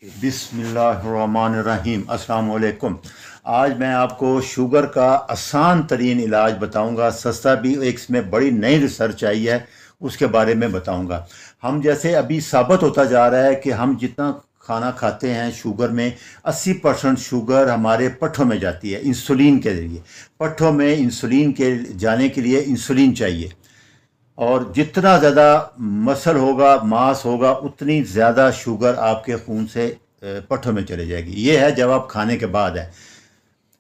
बिस्मिल्लाहिर्रहमानिर्रहीम। अस्सलाम वालेकुम। आज मैं आपको शुगर का आसान तरीन इलाज बताऊंगा, सस्ता भी। एक इसमें बड़ी नई रिसर्च आई है, उसके बारे में बताऊंगा। हम जैसे अभी साबित होता जा रहा है कि हम जितना खाना खाते हैं शुगर में 80% शुगर हमारे पट्ठों में जाती है इंसुलिन के ज़रिए। पट्ठों में इंसुलिन के जाने के लिए इंसुलिन चाहिए, और जितना ज़्यादा मसल होगा, मांस होगा, उतनी ज़्यादा शुगर आपके खून से पट्ठों में चले जाएगी। ये है जब आप खाने के बाद है।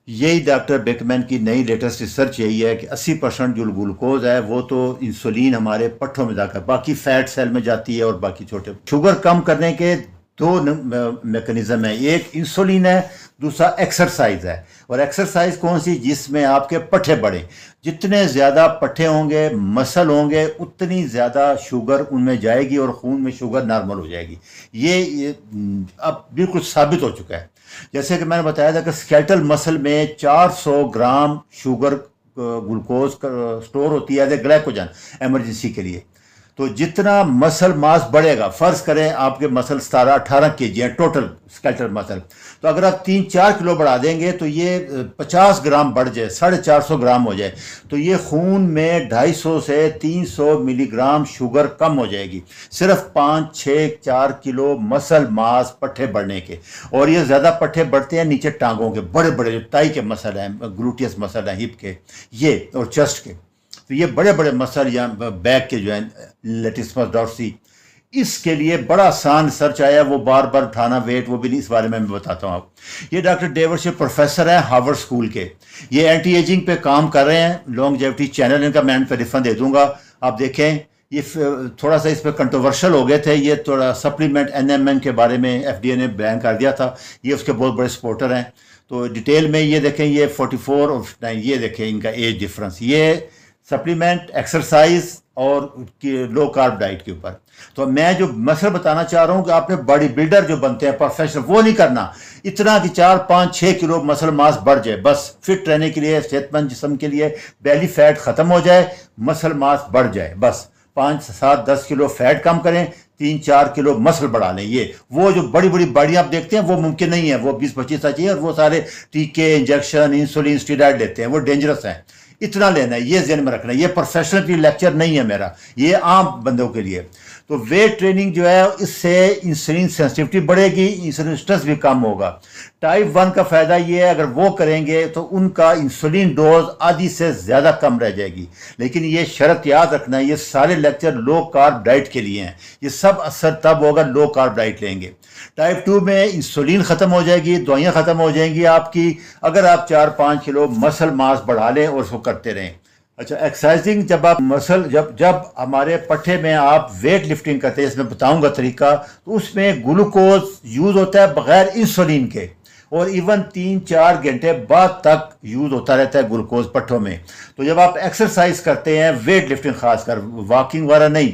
यही डॉक्टर बेकमैन की नई लेटेस्ट रिसर्च यही है कि 80% जो ग्लूकोज है वो तो इंसुलिन हमारे पट्ठों में जाकर बाकी फैट सेल में जाती है, और बाकी छोटे। शुगर कम करने के दो मैकेनिज्म है, एक इंसुलिन है, दूसरा एक्सरसाइज है। और एक्सरसाइज कौन सी? जिसमें आपके पट्ठे बढ़े। जितने ज़्यादा पट्ठे होंगे, मसल होंगे, उतनी ज़्यादा शुगर उनमें जाएगी और खून में शुगर नॉर्मल हो जाएगी। ये अब बिल्कुल साबित हो चुका है। जैसे कि मैंने बताया था कि स्केलेटल मसल में 400 ग्राम शुगर ग्लूकोज स्टोर होती है एज ए ग्लाइकोजन एमरजेंसी के लिए। तो जितना मसल मास बढ़ेगा, फर्ज करें आपके मसल 17-18 kg हैं टोटल स्केलेटल मसल, तो अगर आप 3-4 किलो बढ़ा देंगे तो ये 50 ग्राम बढ़ जाए, 450 ग्राम हो जाए, तो ये खून में 250 से 300 मिलीग्राम शुगर कम हो जाएगी, सिर्फ 5-6-4 किलो मसल मास पट्ठे बढ़ने के। और ये ज़्यादा पट्ठे बढ़ते हैं नीचे टांगों के, बड़े बड़े जो टाई के मसल हैं, ग्लूटियस मसल हैं, हिप के ये, और चेस्ट के। तो ये बड़े बड़े मसल या बैक के जो है लेटिस्मस डॉर्सी, इसके लिए बड़ा आसान रिसर्च आया। वो बार बार उठाना वेट, वो भी नहीं, इस बारे में मैं बताता हूँ आपको। ये डॉक्टर डेविड प्रोफेसर हैं हार्वर्ड स्कूल के। ये एंटी एजिंग पे काम कर रहे हैं। लॉन्गजेविटी चैनल इनका मैं पे रेफर दे दूंगा, आप देखें। ये थोड़ा सा इस पर कंट्रोवर्शियल हो गए थे। ये थोड़ा सप्लीमेंट NMN के बारे में FDA ने बैन कर दिया था। ये उसके बहुत बड़े सपोर्टर हैं। तो डिटेल में ये देखें, ये 44 और 9, ये देखें इनका एज डिफरेंस। ये सप्लीमेंट, एक्सरसाइज और लो कार्ब डाइट के ऊपर। तो मैं जो मसल बताना चाह रहा हूं कि आपने बॉडी बिल्डर जो बनते हैं प्रोफेशनल, वो नहीं करना इतना कि 4-5-6 किलो मसल मास बढ़ जाए। बस फिट रहने के लिए, सेहतमंद जिस्म के लिए बेली फैट खत्म हो जाए, मसल मास बढ़ जाए। बस 5-7-10 किलो फैट कम करें, 3-4 किलो मसल बढ़ा लें। ये वो जो बड़ी बड़ी बॉडी आप देखते हैं वो मुमकिन नहीं है। वो 20-25 चाहिए, और वो सारे टीके, इंजेक्शन, इंसुलिन, स्टेरॉइड लेते हैं, वो डेंजरस है। इतना लेना है, ये ज़हन में रखना है। ये प्रोफेशनल की लेक्चर नहीं है मेरा, ये आम बंदों के लिए। तो वेट ट्रेनिंग जो है, इससे इंसुलिन सेंसिटिविटी बढ़ेगी, इंसुलिन स्ट्रेस भी कम होगा। टाइप 1 का फ़ायदा ये है, अगर वो करेंगे तो उनका इंसुलिन डोज आधी से ज़्यादा कम रह जाएगी। लेकिन ये शर्त याद रखना है, ये सारे लेक्चर लो कार्ब डाइट के लिए हैं। ये सब असर तब होगा लो कार्ब डाइट लेंगे। टाइप 2 में इंसुलिन ख़त्म हो जाएगी, दवाइयाँ ख़त्म हो जाएंगी आपकी, अगर आप 4-5 किलो मसल मास बढ़ा लें और उसको करते रहें। अच्छा, एक्सरसाइजिंग, जब आप मसल जब हमारे पट्ठे में आप वेट लिफ्टिंग करते हैं, इसमें बताऊंगा तरीका, तो उसमें ग्लूकोज यूज़ होता है बगैर इंसुलिन के, और इवन 3-4 घंटे बाद तक यूज़ होता रहता है ग्लूकोज पट्ठों में। तो जब आप एक्सरसाइज करते हैं, वेट लिफ्टिंग खासकर, वॉकिंग वाला नहीं,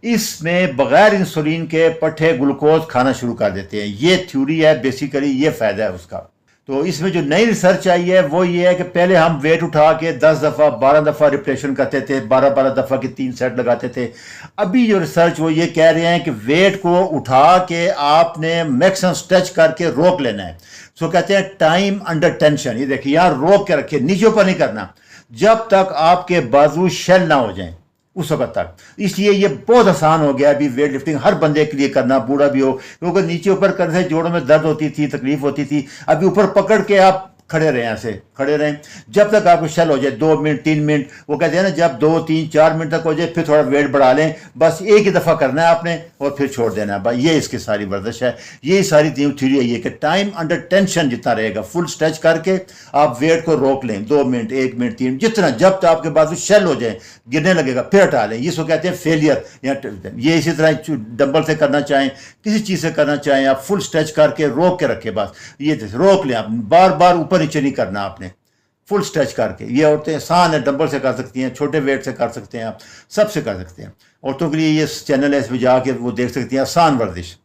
इसमें बगैर इंसुलिन के पट्ठे ग्लूकोज खाना शुरू कर देते हैं। ये थ्योरी है बेसिकली, ये फ़ायदा है उसका। तो इसमें जो नई रिसर्च आई है वो ये है कि पहले हम वेट उठा के 10 दफ़ा 12 दफ़ा रिपीटेशन करते थे, 12-12 दफ़ा की 3 सेट लगाते थे। अभी जो रिसर्च वो ये कह रहे हैं कि वेट को उठा के आपने मैक्सिमम स्ट्रेच करके रोक लेना है। सो कहते हैं टाइम अंडर टेंशन। ये देखिए, यहाँ रोक के रखिए, नीचे ऊपर नहीं करना, जब तक आपके बाजू शेल ना हो जाए उस वक्त तक। इसलिए ये बहुत आसान हो गया अभी वेट लिफ्टिंग हर बंदे के लिए करना, बूढ़ा भी हो, क्योंकि नीचे ऊपर करने से जोड़ों में दर्द होती थी, तकलीफ होती थी। अभी ऊपर पकड़ के आप खड़े रहें, ऐसे खड़े रहें जब तक आपको शेल हो जाए, 2 मिनट 3 मिनट। वो कहते हैं ना, जब 2-3-4 मिनट तक हो जाए फिर थोड़ा वेट बढ़ा लें। बस एक ही दफ़ा करना है आपने और फिर छोड़ देना है। भाई ये इसकी सारी वर्जिश है, ये सारी थ्योरी है ये कि टाइम अंडर टेंशन जितना रहेगा, फुल स्ट्रेच करके आप वेट को रोक लें, 2 मिनट 1 मिनट 3 जितना, जब तक आपके बाजू शेल हो जाए, गिरने लगेगा, फिर हटा लें। इसको कहते हैं फेलियर। ये इसी तरह डंबल से करना चाहें, किसी चीज़ से करना चाहें, आप फुल स्ट्रेच करके रोक के रखें, बस ये रोक लें आप, बार बार ऊपर नीचे नहीं करना आपने, फुल स्ट्रेच करके। ये औरतें आसान है, डंबल से कर सकती हैं, छोटे वेट से कर सकते हैं, आप सबसे कर सकते हैं। औरतों के लिए ये चैनल है, इसमें जाके वो देख सकती हैं, आसान वर्जिश।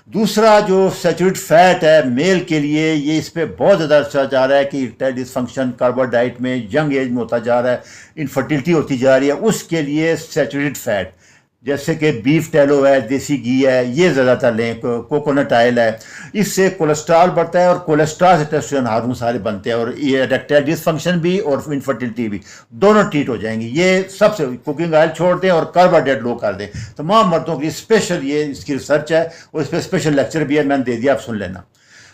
दूसरा जो सैचुरेटेड फैट है मेल के लिए, ये इस पर बहुत ज़्यादा अच्छा जा रहा है कि इरेक्टाइल डिसफंक्शन कार्बो डाइट में यंग एज में होता जा रहा है, इनफर्टिलिटी होती जा रही है, उसके लिए सैचुरेटेड फैट जैसे कि बीफ टैलो है, देसी घी है, ये ज़्यादातर लें, कोकोनट ऑयल है। इससे कोलेस्ट्रॉल बढ़ता है और कोलेस्ट्रॉल से टेस्टोस्टेरोन हार्मोन सारे बनते हैं और ये इरेक्टाइल डिसफंक्शन भी और इनफर्टिलिटी भी दोनों ट्रीट हो जाएंगी। ये सबसे कुकिंग ऑयल छोड़ दें और कार्बोहाइड्रेट लो कर दें। तमाम मर्दों के लिए स्पेशल ये इसकी रिसर्च है और इस पर स्पेशल लेक्चर भी है, मैंने दे दिया, आप सुन लेना।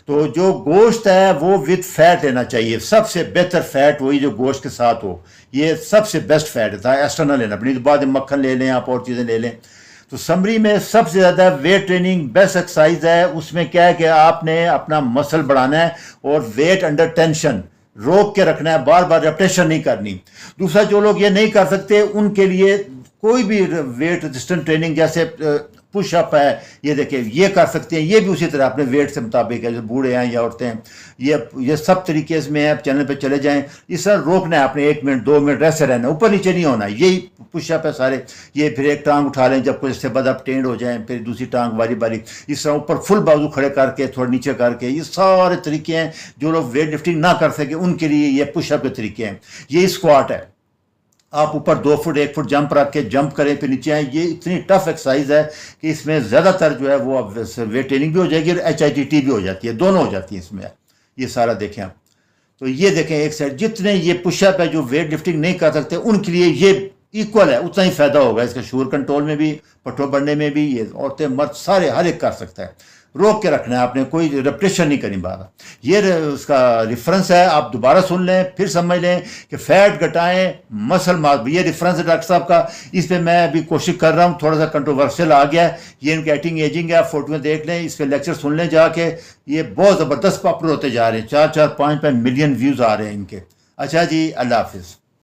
तो जो गोश्त है वो विद फैट लेना चाहिए। सबसे बेहतर फैट वही जो गोश्त के साथ हो, ये सबसे बेस्ट फैट था। एक्स्ट्रा ना लेना, अपनी तो बाद में मक्खन ले लें आप और चीज़ें ले लें। तो समरी में सबसे ज़्यादा वेट ट्रेनिंग बेस्ट एक्सरसाइज है। उसमें क्या है कि आपने अपना मसल बढ़ाना है और वेट अंडर टेंशन रोक के रखना है, बार बार रेपिटेशन नहीं करनी। दूसरा, जो लोग ये नहीं कर सकते उनके लिए कोई भी वेट रेजिस्टेंट ट्रेनिंग जैसे पुशअप है, ये देखिए ये कर सकते हैं। ये भी उसी तरह अपने वेट से मुताबिक है, जो बूढ़े हैं या औरतें हैं, ये सब तरीके में है। चैनल पे चले जाएं। इस तरह रोकना है आपने, 1 मिनट 2 मिनट ऐसे रहना, ऊपर नीचे नहीं होना। यही पुशअप है सारे। ये फिर एक टांग उठा लें जब कुछ इससे बाद आप टेंड हो जाएं, फिर दूसरी टांग बारी बारी इस तरह ऊपर फुल बाजू खड़े करके थोड़ा नीचे करके। ये सारे तरीके हैं जो लोग वेट लिफ्टिंग ना कर सके उनके लिए ये पुशअप के तरीके हैं। ये स्क्वाट है, आप ऊपर 2 फुट 1 फुट जंप रख के जंप करें फिर नीचे आए। ये इतनी टफ एक्सरसाइज है कि इसमें ज़्यादातर जो है वो वेट ट्रेनिंग भी हो जाएगी और HIIT भी हो जाती है, दोनों हो जाती है इसमें। ये सारा देखें आप। तो ये देखें एक साइड जितने ये पुशअप है जो वेट लिफ्टिंग नहीं कर सकते उनके लिए ये इक्वल है, उतना ही फायदा होगा इसका। शुगर कंट्रोल में भी, पट्टों बढ़ने में भी, ये औरतें मर्द सारे हर एक कर सकता है। रोक के रखना है आपने, कोई रेपिटेशन नहीं करनी बार। ये उसका रेफरेंस है, आप दोबारा सुन लें फिर समझ लें कि फैट घटाएं मसल मास। ये रेफरेंस है डॉक्टर साहब का। इस पर मैं अभी कोशिश कर रहा हूँ, थोड़ा सा कंट्रोवर्शियल आ गया है। ये इनकी एटिंग एजिंग है, आप फोटो में देख लें, इस पर लेक्चर सुन लें जाके। ये बहुत ज़बरदस्त पॉपुलर होते जा रहे हैं, 4-4 5-5 मिलियन व्यूज़ आ रहे हैं इनके। अच्छा जी, अल्लाह हाफिज़।